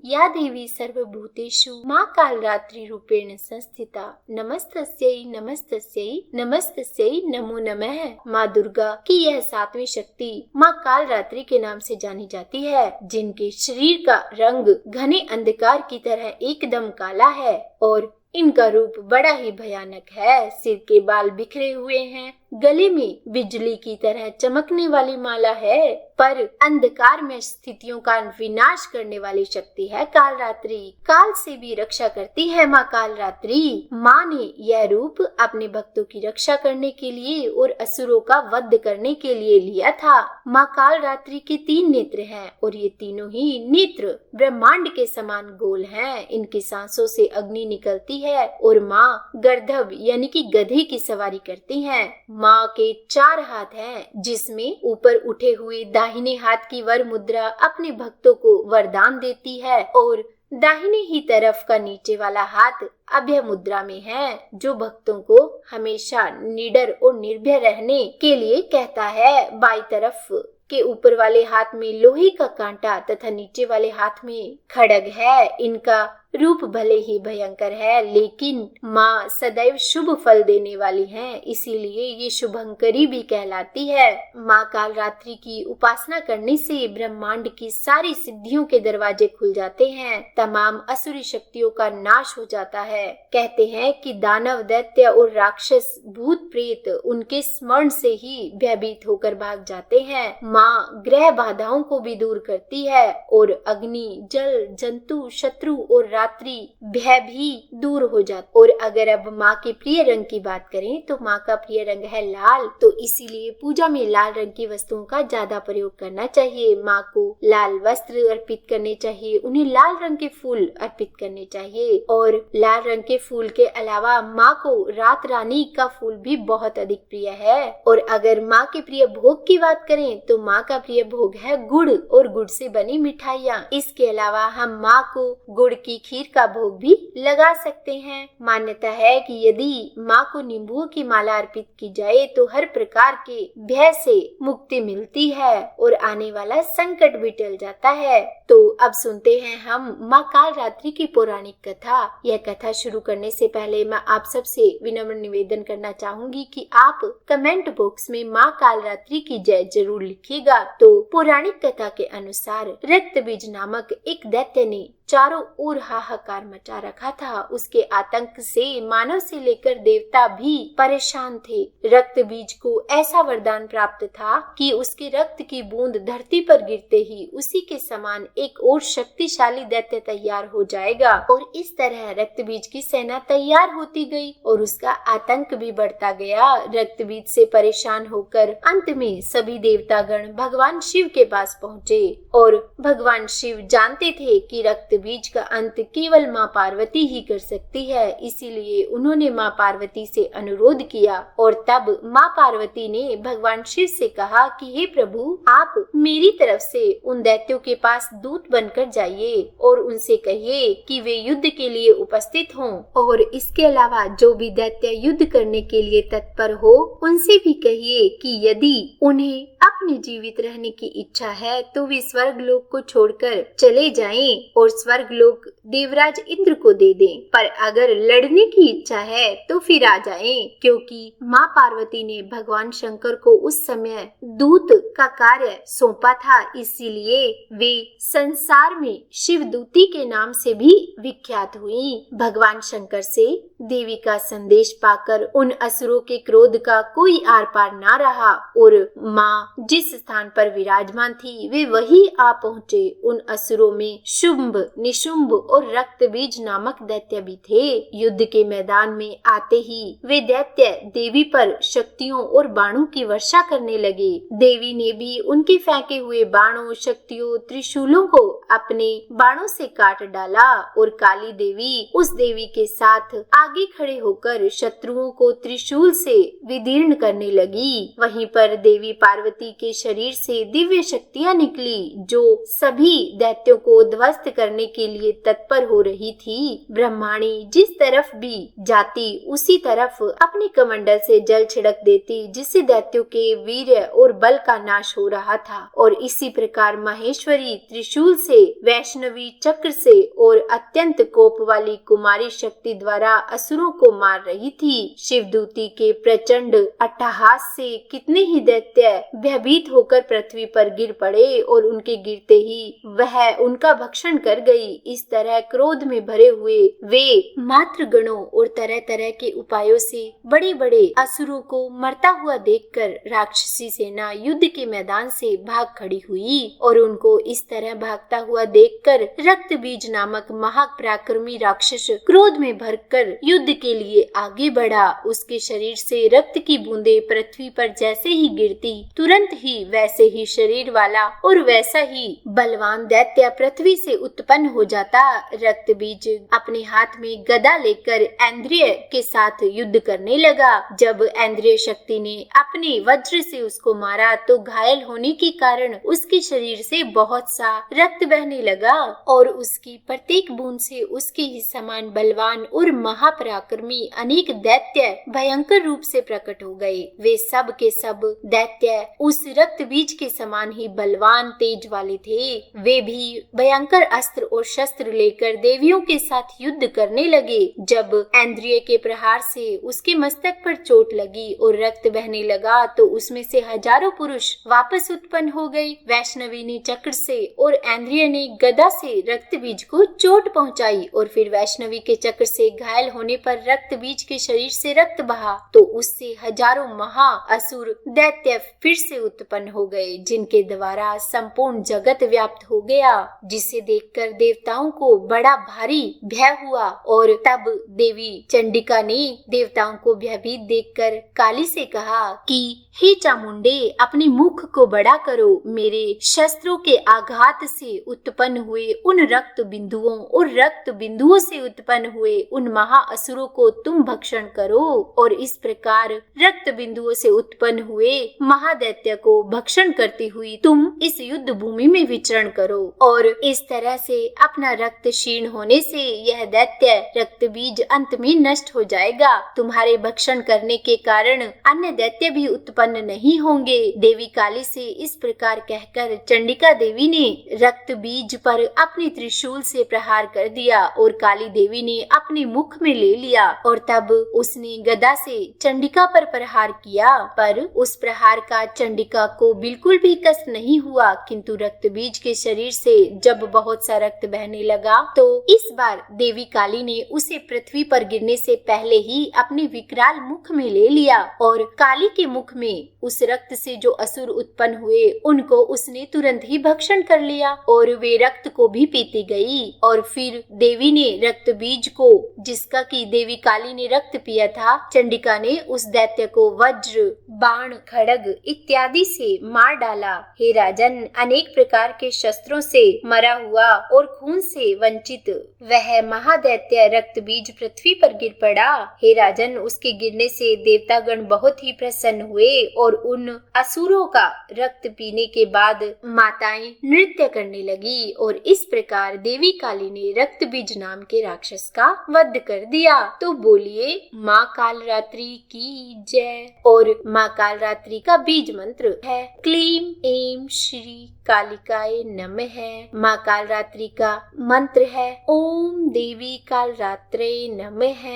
या देवी सर्वभूतेषु माँ कालरात्रि रूपेण संस्थिता नमस्तस्यै नमस्तस्यै नमस्तस्यै नमो नमः। माँ दुर्गा की यह 7वीं शक्ति माँ कालरात्रि के नाम से जानी जाती है, जिनके शरीर का रंग घने अंधकार की तरह एकदम काला है और इनका रूप बड़ा ही भयानक है। सिर के बाल बिखरे हुए हैं, गले में बिजली की तरह चमकने वाली माला है, पर अंधकार में स्थितियों का विनाश करने वाली शक्ति है कालरात्रि। काल से भी रक्षा करती है माँ कालरात्रि। माँ ने यह रूप अपने भक्तों की रक्षा करने के लिए और असुरों का वध करने के लिए लिया था। माँ कालरात्रि के 3 नेत्र हैं और ये तीनों ही नेत्र ब्रह्मांड के समान गोल हैं। इनकी सांसों से अग्नि निकलती है और माँ गर्दभ यानी कि गधे की सवारी करती हैं। माँ के 4 हाथ हैं, जिसमें ऊपर उठे हुए दाहिने हाथ की वर मुद्रा अपने भक्तों को वरदान देती है और दाहिने ही तरफ का नीचे वाला हाथ अभय मुद्रा में है, जो भक्तों को हमेशा निडर और निर्भय रहने के लिए कहता है। बाईं तरफ के ऊपर वाले हाथ में लोहे का कांटा तथा नीचे वाले हाथ में खड्ग है। इनका रूप भले ही भयंकर है, लेकिन माँ सदैव शुभ फल देने वाली हैं, इसीलिए ये शुभंकरी भी कहलाती है। माँ कालरात्रि की उपासना करने से ब्रह्मांड की सारी सिद्धियों के दरवाजे खुल जाते हैं, तमाम असुरी शक्तियों का नाश हो जाता है। कहते हैं कि दानव, दैत्य और राक्षस, भूत प्रेत उनके स्मरण से ही भयभीत होकर भाग जाते हैं। माँ ग्रह बाधाओं को भी दूर करती है और अग्नि, जल, जंतु, शत्रु और रात्रि भय भी दूर हो जाता। और अगर अब माँ के प्रिय रंग की बात करें तो माँ का प्रिय रंग है लाल, तो इसीलिए पूजा में लाल रंग की वस्तुओं का ज्यादा प्रयोग करना चाहिए। माँ को लाल वस्त्र अर्पित करने चाहिए, उन्हें लाल रंग के फूल अर्पित करने चाहिए और लाल रंग के फूल के अलावा माँ को रात रानी का फूल भी बहुत अधिक प्रिय है। और अगर माँ के प्रिय भोग की बात करें तो माँ का प्रिय भोग है गुड़ और गुड़ से बनी मिठाइयाँ। इसके अलावा हम माँ को गुड़ की खीर का भोग भी लगा सकते हैं। मान्यता है कि यदि माँ को नींबुओं की माला अर्पित की जाए तो हर प्रकार के भय से मुक्ति मिलती है और आने वाला संकट भी टल जाता है। तो अब सुनते हैं हम माँ कालरात्रि की पौराणिक कथा। यह कथा शुरू करने से पहले मैं आप सबसे विनम्र निवेदन करना चाहूंगी कि आप कमेंट बॉक्स में माँ कालरात्रि की जय जरूर लिखिएगा। तो पौराणिक कथा के अनुसार रक्तबीज नामक एक दैत्य ने चारों ओर हाहाकार मचा रखा था। उसके आतंक से मानव से लेकर देवता भी परेशान थे। रक्तबीज को ऐसा वरदान प्राप्त था कि उसके रक्त की बूंद धरती पर गिरते ही उसी के समान एक और शक्तिशाली दैत्य तैयार हो जाएगा। और इस तरह रक्तबीज की सेना तैयार होती गई और उसका आतंक भी बढ़ता गया। रक्तबीज से परेशान होकर अंत में सभी देवतागण भगवान शिव के पास पहुँचे और भगवान शिव जानते थे कि रक्तबीज का अंत केवल माँ पार्वती ही कर सकती है, इसीलिए उन्होंने माँ पार्वती से अनुरोध किया। और तब माँ पार्वती ने भगवान शिव से कहा कि हे प्रभु, आप मेरी तरफ से उन दैत्यों के पास दूत बनकर जाइए और उनसे कहिए कि वे युद्ध के लिए उपस्थित हों। और इसके अलावा जो भी दैत्य युद्ध करने के लिए तत्पर हो उनसे भी कहिए कि यदि उन्हें अपने जीवित रहने की इच्छा है तो वे स्वर्ग लोक को छोड़कर चले जाएं और स्वर्ग लोक देवराज इंद्र को दे दें, पर अगर लड़ने की इच्छा है तो फिर आ जाएं, क्योंकि माँ पार्वती ने भगवान शंकर को उस समय दूत का कार्य सौंपा था, इसीलिए वे संसार में शिवदूती के नाम से भी विख्यात हुई। भगवान शंकर से देवी का संदेश पाकर उन असुरों के क्रोध का कोई आर पार ना रहा और माँ जिस स्थान पर विराजमान थी वे वही आ पहुँचे। उन असुरों में शुंभ, निशुंभ और रक्तबीज नामक दैत्य भी थे। युद्ध के मैदान में आते ही वे दैत्य देवी पर शक्तियों और बाणों की वर्षा करने लगे। देवी ने भी उनके फेंके हुए बाणों, शक्तियों, त्रिशूलों को अपने बाणों से काट डाला और काली देवी उस देवी के साथ आगे खड़े होकर शत्रुओं को त्रिशूल से विदीर्ण करने लगी। वहीं पर देवी पार्वती के शरीर से दिव्य शक्तियां निकली जो सभी दैत्यों को ध्वस्त करने के लिए तत्पर हो रही थी। ब्रह्माणी जिस तरफ भी जाती उसी तरफ अपने कमंडल से जल छिड़क देती, जिससे दैत्यों के वीर्य और बल का नाश हो रहा था। और इसी प्रकार महेश्वरी त्रिशूल से, वैष्णवी चक्र से और अत्यंत कोप वाली कुमारी शक्ति द्वारा असुरों को मार रही थी। शिवदूती के प्रचंड अट्टहास से कितने ही दैत्य भयभीत होकर पृथ्वी पर गिर पड़े और उनके गिरते ही वह उनका भक्षण कर गई। इस तरह क्रोध में भरे हुए वे मात्र गणों और तरह तरह के उपायों से बड़े बड़े असुरों को मरता हुआ देखकर राक्षसी सेना युद्ध के मैदान से भाग खड़ी हुई। और उनको इस तरह भागता हुआ देखकर रक्त बीज नामक महापराक्रमी राक्षस क्रोध में भरकर युद्ध के लिए आगे बढ़ा। उसके शरीर से रक्त की बूंदें पृथ्वी पर जैसे ही गिरती, तुरंत ही वैसे ही शरीर वाला और वैसा ही बलवान दैत्य पृथ्वी से उत्पन्न हो जाता। रक्त बीज अपने हाथ में गदा लेकर ऐन्द्रिय के साथ युद्ध करने लगा। जब ऐन्द्रिय शक्ति ने अपने वज्र से उसको मारा तो घायल होने के कारण उसके शरीर से बहुत सा रक्त बहने लगा और उसकी प्रत्येक बूंद से उसके ही समान बलवान और महापराक्रमी अनेक दैत्य भयंकर रूप से प्रकट हो गए। वे सब के सब दैत्य उस रक्त बीज के समान ही बलवान तेज वाले थे। वे भी भयंकर अस्त्र और शस्त्र लेकर देवियों के साथ युद्ध करने लगे। जब ऐन्द्रिय के प्रहार से उसके मस्तक पर चोट लगी और रक्त बहने लगा तो उसमें से हजारों पुरुष वापस उत्पन्न हो गए। वैष्णवी ने चक्र से और ऐन्द्रिय ने गदा से रक्त बीज को चोट पहुंचाई और फिर वैष्णवी के चक्र से घायल होने पर रक्त बीज के शरीर से रक्त बहा तो उससे हजारों महा असुर दैत्य फिर से उत्पन्न हो गए, जिनके द्वारा संपूर्ण जगत व्याप्त हो गया, जिसे देखकर देवताओं को बड़ा भारी भय हुआ। और तब देवी चंडिका ने देवताओं को भयभीत देखकर काली से कहा कि हे चामुंडे, अपने मुख को बड़ा करो। मेरे शस्त्रों के आघात से उत्पन्न हुए उन रक्त बिंदुओं और रक्त बिंदुओं से उत्पन्न हुए उन महा असुरों को तुम भक्षण करो और इस प्रकार रक्त बिंदुओं से उत्पन्न हुए महादैत्य को भक्षण करती हुई तुम इस युद्ध भूमि में विचरण करो। और इस तरह से अपना रक्त क्षीण होने से यह दैत्य रक्त बीज अंत में नष्ट हो जाएगा। तुम्हारे भक्षण करने के कारण अन्य दैत्य भी उत्पन्न नहीं होंगे। देवी काली से इस प्रकार कहकर चंडिका देवी ने रक्त बीज पर अपने त्रिशूल से प्रहार कर दिया और काली देवी ने अपने मुख में ले लिया और तब उसने गदा से चंडिका पर प्रहार किया। पर उस प्रहार का चंडिका को बिल्कुल भी कष्ट नहीं हुआ, किंतु रक्त बीज के शरीर से जब बहुत सा रक्त बहने लगा तो इस बार देवी काली ने उसे पृथ्वी पर गिरने से पहले ही अपने विकराल मुख में ले लिया और काली के मुख में उस रक्त से जो असुर उत्पन्न हुए उनको उसने तुरंत ही भक्षण कर लिया और वे रक्त को भी पीती गई। और फिर देवी ने रक्त बीज को, जिसका कि देवी काली ने रक्त पिया था, चंडिका ने उस दैत्य को वज्र, बाण, खड्ग इत्यादि से मार डाला। हे राजन, अनेक प्रकार के शस्त्रों से मरा हुआ और खून से वंचित वह महादैत्य रक्त बीज पृथ्वी पर गिर पड़ा। हे राजन, उसके गिरने से देवतागण बहुत ही प्रसन्न हुए और उन असुरों का रक्त पीने के बाद माताएं नृत्य करने लगी और इस प्रकार देवी काली ने रक्त बीज नाम के राक्षस का वध कर दिया। तो बोलिए माँ कालरात्रि की जय। और माँ कालरात्रि का बीज मंत्र है क्लीम ऐं श्री कालिकाय नमः। माँ कालरात्रि का मंत्र है ओम देवी कालरात्रे नमः।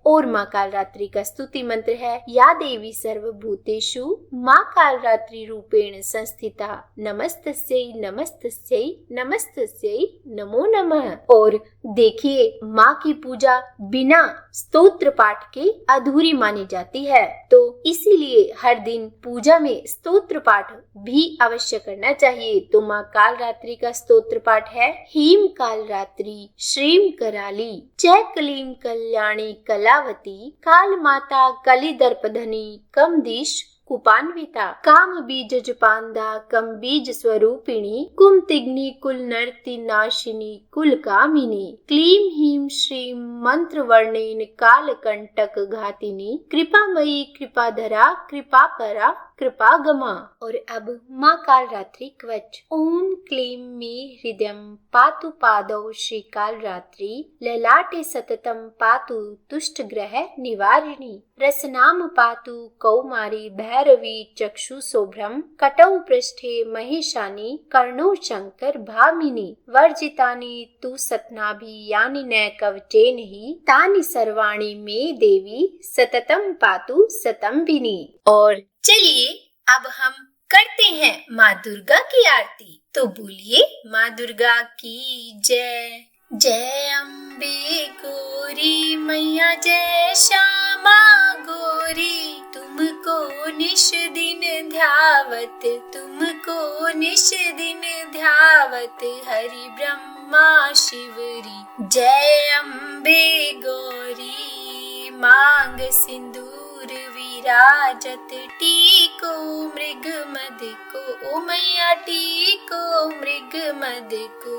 और माँ कालरात्रि का स्तुति मंत्र है या देवी सर्वभूतेषु माँ कालरात्रि रूपेण संस्थिता नमस्तस्यै नमस्तस्यै नमस्तस्यै नमो नमः। और देखिए, माँ की पूजा बिना स्तोत्र पाठ के अधूरी मानी जाती है, तो इसीलिए हर दिन पूजा में स्तोत्र पाठ भी अवश्य करना चाहिए। तो माँ कालरात्रि का स्तोत्र पाठ है हीम कालरात्रि श्रीम कराली जय क्लीम कल्याणी कलावती काल माता कली दर्पधनी कमदीश कुपान्विता, काम बीज जपांदा कम बीज स्वरूपिणी, कुमतिग्नि कुल नर्ति नाशिनी कुल कामिनी, क्लीम हीम श्रीम मंत्र वर्णेन काल कंटक घातिनी, कृपामयी कृपाधरा कृपा परा कृपा गमा। और अब माँ कालरात्रि कवच। ओम क्लीम मे हृदयम पातु पादौ श्री कालरात्रि, ललाटे सततम पातु तुष्ट ग्रह निवारिणी, रसनाम पातु कौमारी भैरवी चक्षु शोभ्रम, कटौ पृष्ठे महेशानी कर्णौ शंकर भामिनी, वर्जितानि तु सतनाभि यानि न कवचेन ही, तानि सर्वाणि मे देवी सततम पातु सतम्बिनी। और चलिए अब हम करते हैं माँ दुर्गा की आरती। तो बोलिए माँ दुर्गा की जय। जय अम्बे गौरी मैया जय श्यामा गौरी, तुमको निश दिन ध्यावत, तुमको निश दिन ध्यावत हरि ब्रह्मा शिवरी। जय अम्बे गौरी मांग सिंदूर विराजत, टीको मृग मद को ओ मैया टीको मृग मद को,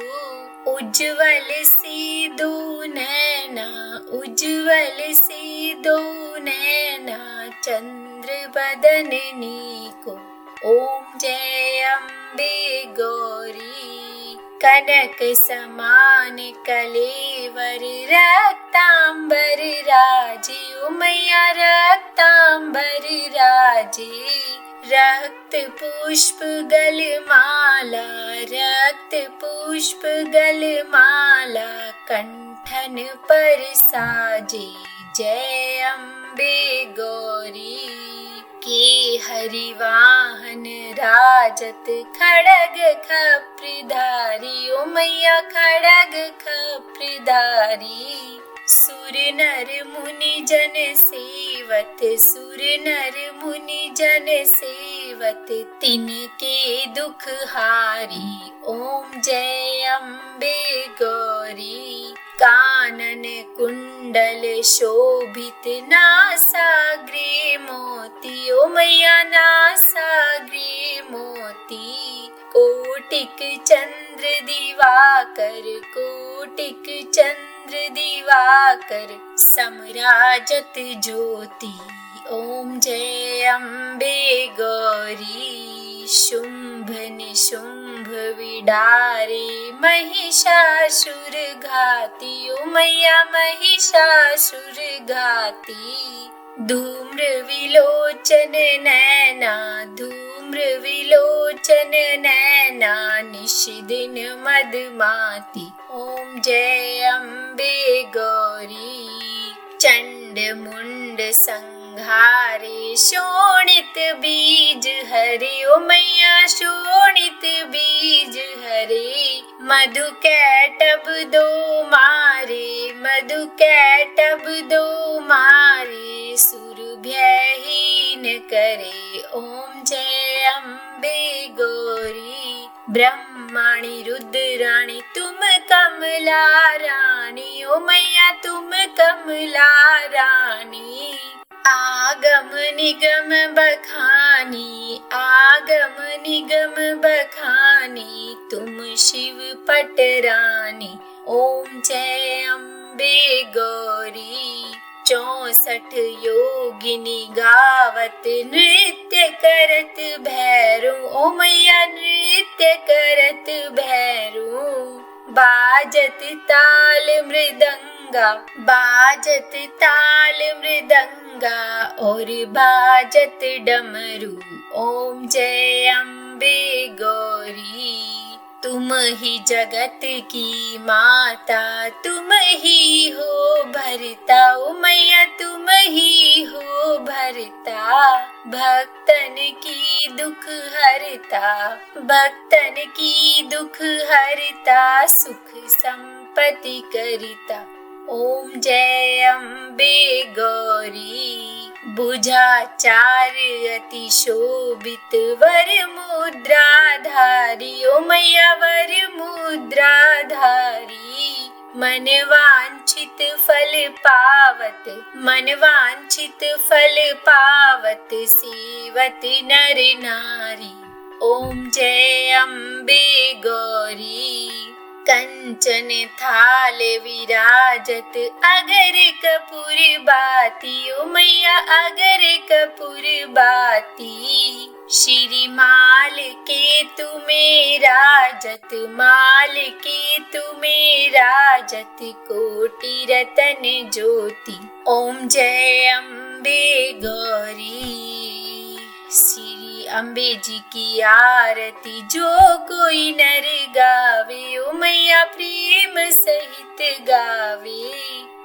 उज्ज्वल से दो नैना, उज्ज्वल से दो नैना चंद्र बदननी को। ओम जय अम्बे गौरी, कनक समान कलेवर रक्तांबर राजे, ओ मैया रक्तांबर राजे, रक्त पुष्प गलमाला, रक्त पुष्प गलमाला कंठन पर साजे। जय अम्बे गौरी के हरिवाहन राजत, खड़ग खप्रधारी ओ मैया खड़ग खप्रधारी, सुर नर मुनि जन सेवत, सुर नर मुनि जन सेवत, तिनके दुख हारी। ओम जय अम्बे गौरी, कानन कुंडल शोभित, नासाग्रे मोती ओ मैया नासाग्रे मोती, कोटिक चंद्र दिवाकर, कोटिक चंद्र दिवाकर समराजत ज्योति। ओम जय अम्बे गौरी, शुंभ निशुंभ विडारे महिषासुर घाती ओ मैया महिषासुर घाती, धूम्र विलोचन नैना, धूम्र विलोचन नैना निश दिन मदमाती। ओम जय अम्बे गौरी, चंड मुंड संहारे शोणित बीज हरे ओ मैया शोणित बीज हरे, मधु कैटभ दो मारे, मधु कैटभ दो मारे, सुरभ्यहीन करे। ओम जय अम्बे गौरी, ब्रह्माणी रुद्राणी तुम कमला रानी ओ मैया तुम कमला रानी, आगम निगम बखानी, आगम निगम बखानी तुम शिव पटरानी। ओम जय अम्बे गौरी, 64 योगिनी गावत, नृत्य करत भैरू ओ मैया नृत्य करत भैरू, बाजत ताल मृदंगा, बाजत ताल मृदंगा और बाजत डमरू। ओम जय अम्बे गौरी, तुम ही जगत की माता, तुम ही हो भरता ओ मैया तुम ही हो भरता, भक्तन की दुख हरता, भक्तन की दुख हरता, सुख संपत्ति करता। ओम जय अम्बे गौरी, भुजाचार अति शोभित, वर मुद्राधारी ओ मैया वर मुद्राधारी, मन वांछित फल पावत, मन वांछित फल पावत, सेवत नर नारी। ओम जय अम्बे गौरी। कंचन थाल विराजत, अगर कपूर बाती, ओ मैया अगर कपूर बाती। श्री माल के तुम्हें राजत, माल के तुम्हें राजत, कोटि रतन ज्योति। ओम जय अम्बे गौरी। श्री अम्बे जी की आरती जो कोई नर गावे, ओ मैया प्रेम सहित गावे।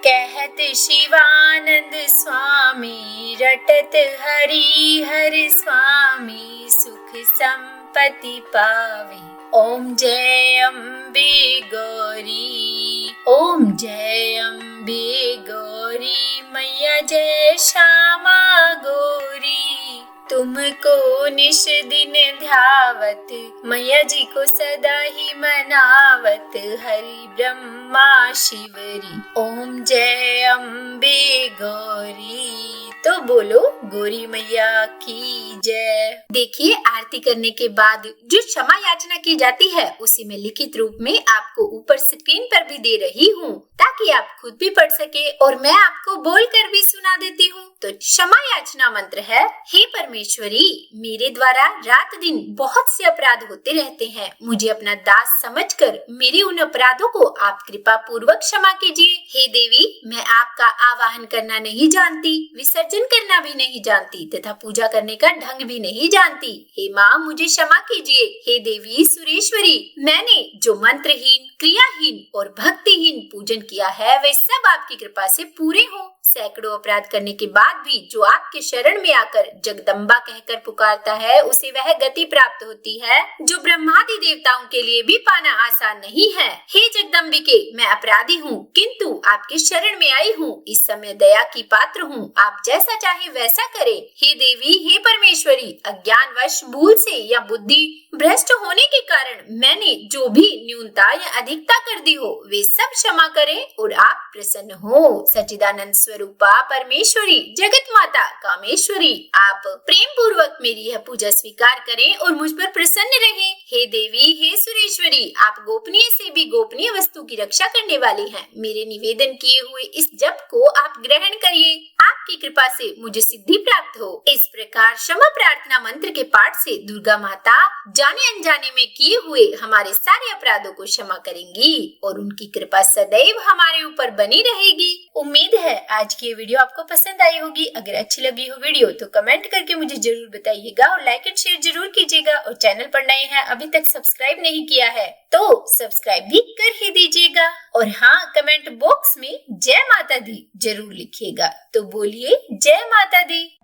कहत शिवानंद स्वामी, रटत हरि हर स्वामी, सुख संपत्ति पावे। ओम जय अम्बे गौरी। ओम जय अम्बे गौरी। मैया जय श्यामा गौरी। तुमको निश दिन ध्यावत, मैया जी को सदा ही मनावत, हरि ब्रह्मा शिवरी। ओम जय अम्बे गौरी। तो बोलो गौरी मैया की जय। देखिए, आरती करने के बाद जो क्षमा याचना की जाती है उसी में लिखित रूप में आपको ऊपर स्क्रीन पर भी दे रही हूँ, ताकि आप खुद भी पढ़ सके और मैं आपको बोलकर भी सुना देती हूँ। तो क्षमा याचना मंत्र है, हे परमेश्वरी, मेरे द्वारा रात दिन बहुत से अपराध होते रहते हैं। मुझे अपना दास समझकर मेरे उन अपराधों को आप कृपा पूर्वक क्षमा कीजिए। हे देवी, मैं आपका आवाहन करना नहीं जानती, विसर्जन करना भी नहीं जानती तथा पूजा करने का ढंग भी नहीं जानती। हे माँ, मुझे क्षमा कीजिए। हे देवी सुरेश्वरी, मैंने जो मंत्रहीन, क्रियाहीन और भक्तिहीन पूजन किया है वे सब आपकी कृपा से पूरे हो। सैकड़ों अपराध करने के बाद भी जो आपके शरण में आकर जगदम्बा कहकर पुकारता है उसे वह गति प्राप्त होती है जो ब्रह्मादि देवताओं के लिए भी पाना आसान नहीं है। हे जगदम्बिके, मैं अपराधी हूँ किंतु आपके शरण में आई हूँ। इस समय दया की पात्र हूँ, आप जैसा चाहे वैसा करे। हे देवी, हे परमेश्वरी, अज्ञानवश भूल से या बुद्धि भ्रष्ट होने के कारण मैंने जो भी न्यूनता या अधिकता कर दी हो वे सब क्षमा करें और आप प्रसन्न हो। सच्चिदानंद स्वरूपा परमेश्वरी, जगत माता कामेश्वरी, आप प्रेम पूर्वक मेरी यह पूजा स्वीकार करें और मुझ पर प्रसन्न रहें। हे देवी, हे सुरेश्वरी, आप गोपनीय से भी गोपनीय वस्तु की रक्षा करने वाली हैं। मेरे निवेदन किए हुए इस जप को आप ग्रहण करिए। आपकी कृपा से मुझे सिद्धि प्राप्त हो। इस प्रकार क्षमा प्रार्थना मंत्र के पाठ से दुर्गा माता जाने अनजाने में किए हुए हमारे सारे अपराधों को क्षमा करेंगी और उनकी कृपा सदैव हमारे ऊपर बनी रहेगी। उम्मीद है आज की ये वीडियो आपको पसंद आई होगी। अगर अच्छी लगी हो वीडियो तो कमेंट करके मुझे जरूर बताइएगा और लाइक एंड शेयर जरूर कीजिएगा। और चैनल पर नए हैं, अभी तक सब्सक्राइब नहीं किया है तो सब्सक्राइब भी कर ही दीजिएगा। और हाँ, कमेंट बॉक्स में जय माता दी जरूर लिखिएगा। तो बोलिए जय माता दी।